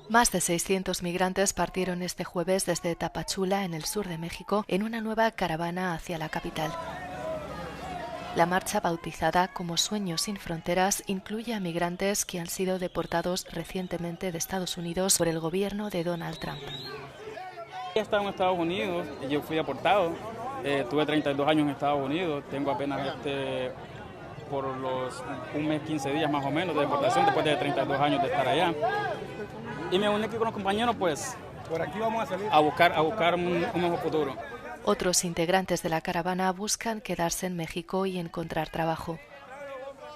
Más de 600 migrantes partieron este jueves desde Tapachula, en el sur de México, en una nueva caravana hacia la capital. La marcha, bautizada como Sueños sin Fronteras, incluye a migrantes que han sido deportados recientemente de Estados Unidos por el gobierno de Donald Trump. He estado en Estados Unidos, yo fui deportado, tuve 32 años en Estados Unidos, tengo apenas por un mes, 15 días más o menos de deportación después de 32 años de estar allá. Y me uní aquí con los compañeros pues por aquí vamos a salir a buscar un mejor futuro. Otros integrantes de la caravana buscan quedarse en México y encontrar trabajo.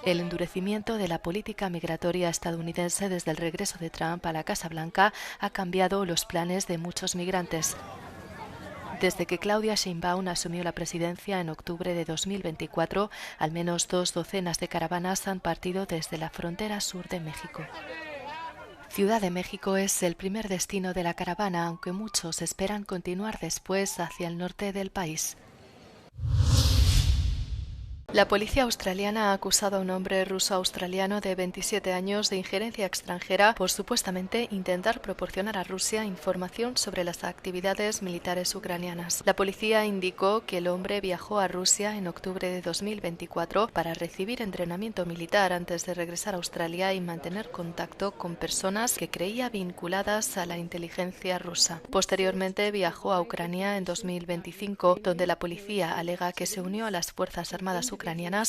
El endurecimiento de la política migratoria estadounidense desde el regreso de Trump a la Casa Blanca ha cambiado los planes de muchos migrantes. Desde que Claudia Sheinbaum asumió la presidencia en octubre de 2024, al menos 2 docenas de caravanas han partido desde la frontera sur de México. Ciudad de México es el primer destino de la caravana, aunque muchos esperan continuar después hacia el norte del país. La policía australiana ha acusado a un hombre ruso-australiano de 27 años de injerencia extranjera por supuestamente intentar proporcionar a Rusia información sobre las actividades militares ucranianas. La policía indicó que el hombre viajó a Rusia en octubre de 2024 para recibir entrenamiento militar antes de regresar a Australia y mantener contacto con personas que creía vinculadas a la inteligencia rusa. Posteriormente viajó a Ucrania en 2025, donde la policía alega que se unió a las Fuerzas Armadas ucranianas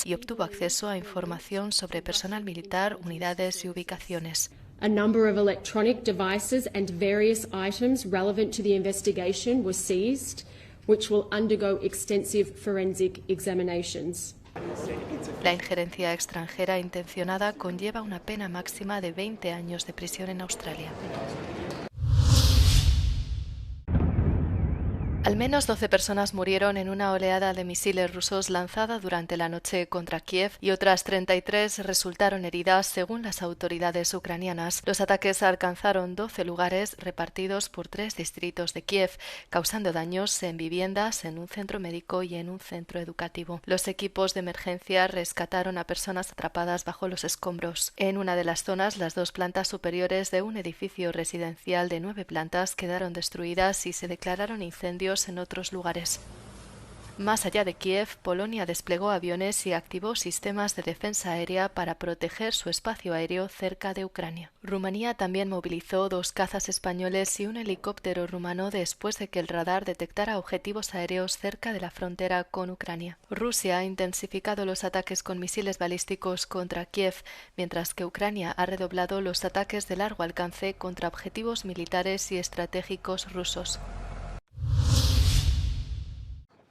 y obtuvo acceso a información sobre personal militar, unidades y ubicaciones. A number of electronic devices and various items relevant to the investigation were seized, which will undergo extensive forensic examinations. La injerencia extranjera intencionada conlleva una pena máxima de 20 años de prisión en Australia. Al menos 12 personas murieron en una oleada de misiles rusos lanzada durante la noche contra Kiev y otras 33 resultaron heridas, según las autoridades ucranianas. Los ataques alcanzaron 12 lugares repartidos por 3 distritos de Kiev, causando daños en viviendas, en un centro médico y en un centro educativo. Los equipos de emergencia rescataron a personas atrapadas bajo los escombros. En una de las zonas, las 2 plantas superiores de un edificio residencial de 9 plantas quedaron destruidas y se declararon incendios en otros lugares. Más allá de Kiev, Polonia desplegó aviones y activó sistemas de defensa aérea para proteger su espacio aéreo cerca de Ucrania. Rumanía también movilizó 2 cazas españoles y un helicóptero rumano después de que el radar detectara objetivos aéreos cerca de la frontera con Ucrania. Rusia ha intensificado los ataques con misiles balísticos contra Kiev, mientras que Ucrania ha redoblado los ataques de largo alcance contra objetivos militares y estratégicos rusos.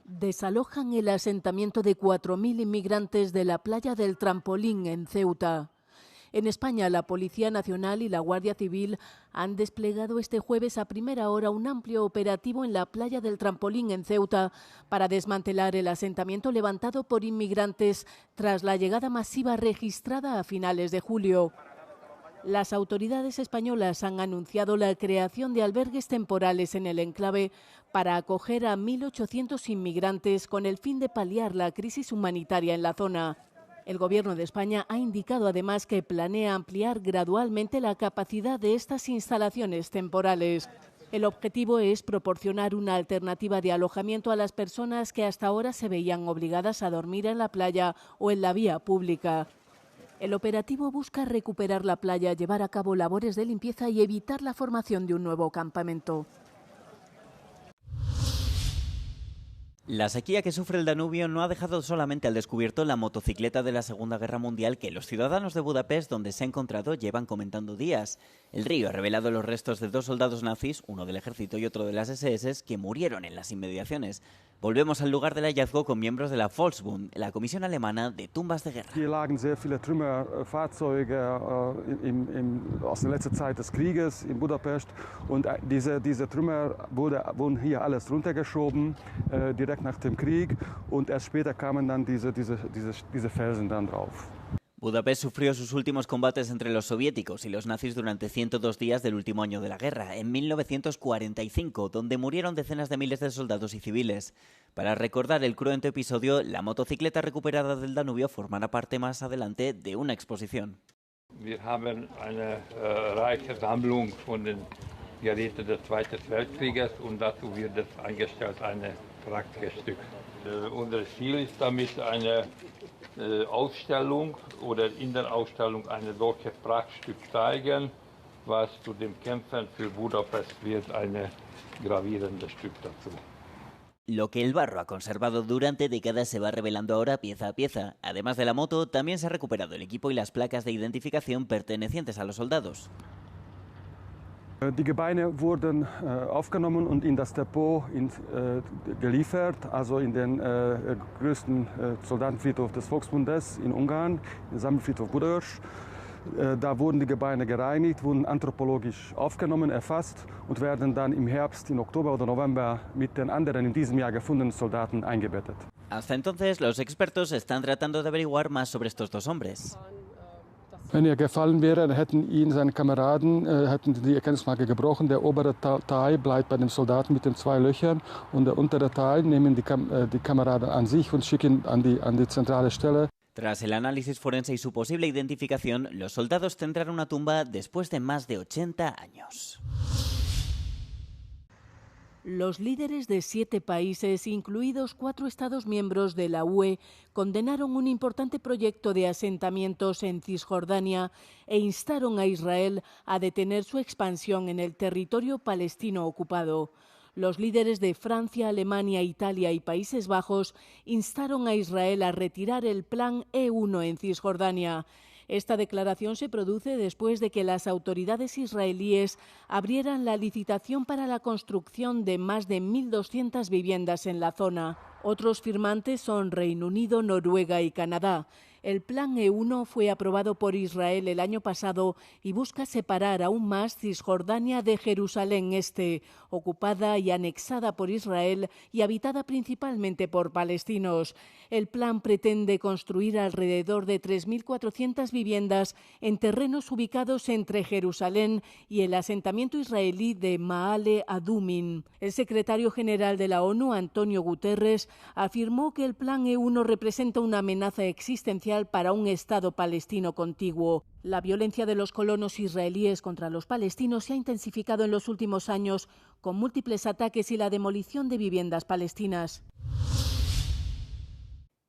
Desalojan el asentamiento de 4.000 inmigrantes de la playa del Trampolín en Ceuta. En España, la Policía Nacional y la Guardia Civil han desplegado este jueves a primera hora un amplio operativo en la playa del Trampolín en Ceuta para desmantelar el asentamiento levantado por inmigrantes tras la llegada masiva registrada a finales de julio. Las autoridades españolas han anunciado la creación de albergues temporales en el enclave para acoger a 1.800 inmigrantes con el fin de paliar la crisis humanitaria en la zona. El Gobierno de España ha indicado además que planea ampliar gradualmente la capacidad de estas instalaciones temporales. El objetivo es proporcionar una alternativa de alojamiento a las personas que hasta ahora se veían obligadas a dormir en la playa o en la vía pública. El operativo busca recuperar la playa, llevar a cabo labores de limpieza y evitar la formación de un nuevo campamento. La sequía que sufre el Danubio no ha dejado solamente al descubierto la motocicleta de la Segunda Guerra Mundial que los ciudadanos de Budapest, donde se ha encontrado, llevan comentando días. El río ha revelado los restos de 2 soldados nazis, uno del ejército y otro de las SS, que murieron en las inmediaciones. Volvemos al lugar del hallazgo con miembros de la Volksbund, la comisión alemana de tumbas de guerra. Hier lagen sehr viele Trümmerfahrzeuge aus der letzten Zeit des Krieges in Budapest und diese Trümmer wurden hier alles runtergeschoben direkt nach dem Krieg und erst später kamen dann diese Felsen dann drauf. Budapest sufrió sus últimos combates entre los soviéticos y los nazis durante 102 días del último año de la guerra, en 1945, donde murieron decenas de miles de soldados y civiles. Para recordar el cruento episodio, la motocicleta recuperada del Danubio formará parte más adelante de una exposición. Wir haben eine reiche Sammlung von den Geräten des Zweiten Weltkrieges und dazu wird es eingestellt ein Prachtstück. Unser Ziel ist damit eine Ausstellung oder in der Ausstellung eine solche Prachtstück zeigen, was zu den Kämpfen für Budapest wird ein gravierendes Stück dazu. Lo que el barro ha conservado durante décadas se va revelando ahora pieza a pieza. Además de la moto, también se ha recuperado el equipo y las placas de identificación pertenecientes a los soldados. Die Gebeine wurden aufgenommen und in das Depot geliefert, also in den größten Soldatenfriedhof des Volksbundes in Ungarn, den Sammelfriedhof Budaörs. Da wurden die Gebeine gereinigt, wurden anthropologisch aufgenommen, erfasst und werden dann im Herbst, im Oktober oder November mit den anderen in diesem Jahr gefundenen Soldaten eingebettet. Hasta entonces, los expertos están tratando de averiguar más sobre estos dos hombres. Wenn er gefallen wäre, dann hätten ihn seine Kameraden hätten die Erkennungsmarke gebrochen. Der obere Teil bleibt bei dem Soldaten mit den 2 Löchern und der untere Teil nehmen die Kameraden an sich und schicken an die zentrale Stelle. Tras el análisis forense y su posible identificación, los soldados tendrán una tumba después de más de 80 años. Los líderes de 7 países, incluidos 4 Estados miembros de la UE, condenaron un importante proyecto de asentamientos en Cisjordania e instaron a Israel a detener su expansión en el territorio palestino ocupado. Los líderes de Francia, Alemania, Italia y Países Bajos instaron a Israel a retirar el plan E1 en Cisjordania. Esta declaración se produce después de que las autoridades israelíes abrieran la licitación para la construcción de más de 1.200 viviendas en la zona. Otros firmantes son Reino Unido, Noruega y Canadá. El plan E1 fue aprobado por Israel el año pasado y busca separar aún más Cisjordania de Jerusalén Este, ocupada y anexada por Israel y habitada principalmente por palestinos. El plan pretende construir alrededor de 3.400 viviendas en terrenos ubicados entre Jerusalén y el asentamiento israelí de Maale Adumin. El secretario general de la ONU, Antonio Guterres, afirmó que el plan E1 representa una amenaza existencial para un Estado palestino contiguo. La violencia de los colonos israelíes contra los palestinos se ha intensificado en los últimos años, con múltiples ataques y la demolición de viviendas palestinas.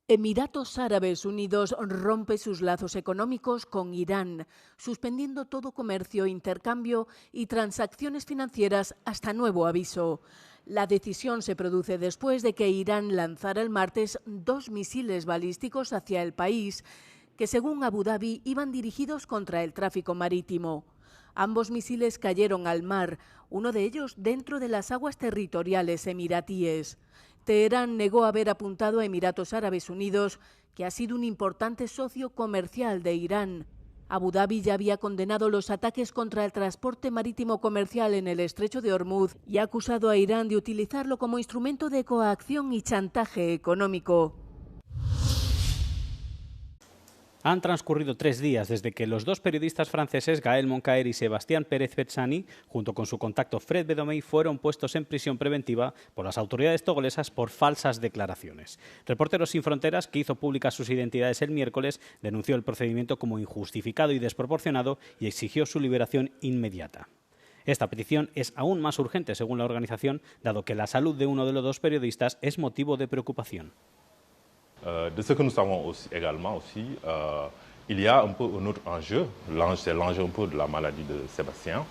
Emiratos Árabes Unidos rompe sus lazos económicos con Irán, suspendiendo todo comercio, intercambio y transacciones financieras hasta nuevo aviso. La decisión se produce después de que Irán lanzara el martes 2 misiles balísticos hacia el país, que según Abu Dhabi iban dirigidos contra el tráfico marítimo. Ambos misiles cayeron al mar, uno de ellos dentro de las aguas territoriales emiratíes. Teherán negó haber apuntado a Emiratos Árabes Unidos, que ha sido un importante socio comercial de Irán. Abu Dhabi ya había condenado los ataques contra el transporte marítimo comercial en el estrecho de Hormuz y ha acusado a Irán de utilizarlo como instrumento de coacción y chantaje económico. Han transcurrido 3 días desde que los 2 periodistas franceses Gaël Moncaer y Sébastien Pérez-Betzani, junto con su contacto Fred Bedomey, fueron puestos en prisión preventiva por las autoridades togolesas por falsas declaraciones. Reporteros Sin Fronteras, que hizo públicas sus identidades el miércoles, denunció el procedimiento como injustificado y desproporcionado y exigió su liberación inmediata. Esta petición es aún más urgente, según la organización, dado que la salud de uno de los 2 periodistas es motivo de preocupación. De ce que nous savons également, il y a un peu un autre enjeu, c'est l'enjeu un peu de la maladie de Sébastien,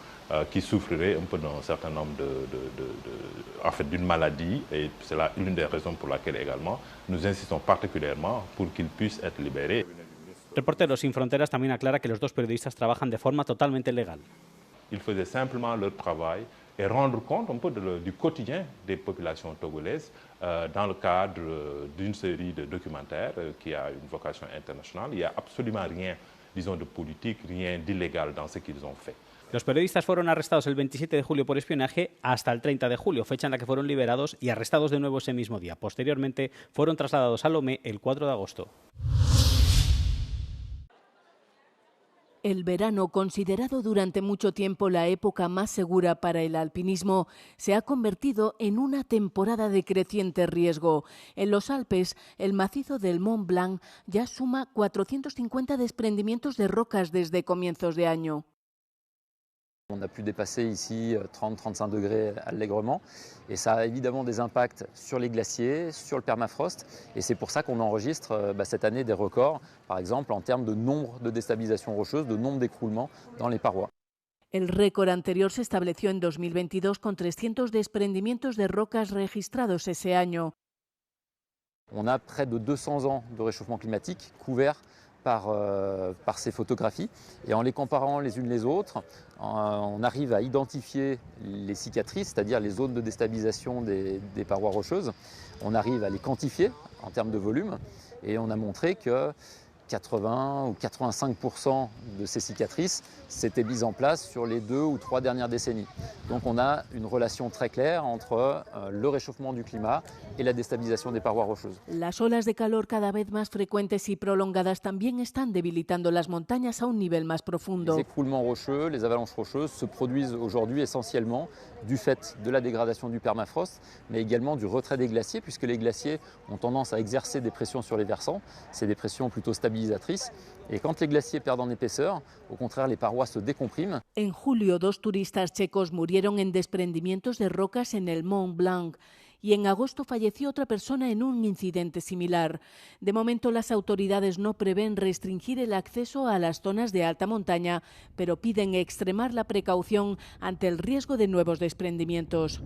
qui souffrirait un peu d'un certain nombre en fait d'une maladie, et c'est là l'une des raisons pour laquelle également nous insistons particulièrement pour qu'il puisse être libéré. Reporteros Sin Fronteras también aclara que los 2 periodistas trabajan de forma totalmente legal. Ils faisaient simplement leur travail et rendre compte un peu du quotidien des populations togolaises dans le cadre d'une série de documentaires qui a une vocation internationale. Il n'y a absolument rien, disons, de politique, rien d'illégal dans ce qu'ils ont fait. Los periodistas fueron arrestados el 27 de julio por espionaje hasta el 30 de julio, fecha en la que fueron liberados y arrestados de nuevo ese mismo día. Posteriormente fueron trasladados a Lomé el 4 de agosto. El verano, considerado durante mucho tiempo la época más segura para el alpinismo, se ha convertido en una temporada de creciente riesgo. En los Alpes, el macizo del Mont Blanc ya suma 450 desprendimientos de rocas desde comienzos de año. On a pu dépasser ici 30-35 degrés allègrement et ça a évidemment des impacts sur les glaciers, sur le permafrost et c'est pour ça qu'on enregistre cette année des records, par exemple en termes de nombre de déstabilisations rocheuses, de nombre d'écroulements dans les parois. El récord anterior se estableció en 2022 con 300 desprendimientos de rocas registrados ese año. On a près de 200 ans de réchauffement climatique couverts par ces photographies et en les comparant les unes les autres, on arrive à identifier les cicatrices, c'est-à-dire les zones de déstabilisation des parois rocheuses. On arrive à les quantifier en termes de volume et on a montré que 80 ou 85% de ces cicatrices s'étaient mises en place sur les 2 ou 3 dernières décennies. Donc on a une relation très claire entre le réchauffement du climat et la déstabilisation des parois rocheuses. Las olas de calor cada vez más frecuentes y prolongadas también están debilitando las montañas a un nivel más profundo. Les écroulements rocheux, les avalanches rocheuses se produisent aujourd'hui essentiellement du fait de la dégradation du permafrost, mais également du retrait des glaciers, puisque les glaciers ont tendance à exercer des pressions sur les versants. C'est des pressions plutôt stabilisatrices. Et quand les glaciers perdent en épaisseur, au contraire, les parois se décompriment. En julio, 2 turistas checos murieron en desprendimientos de rocas en el Mont Blanc. Y en agosto falleció otra persona en un incidente similar. De momento, las autoridades no prevén restringir el acceso a las zonas de alta montaña, pero piden extremar la precaución ante el riesgo de nuevos desprendimientos.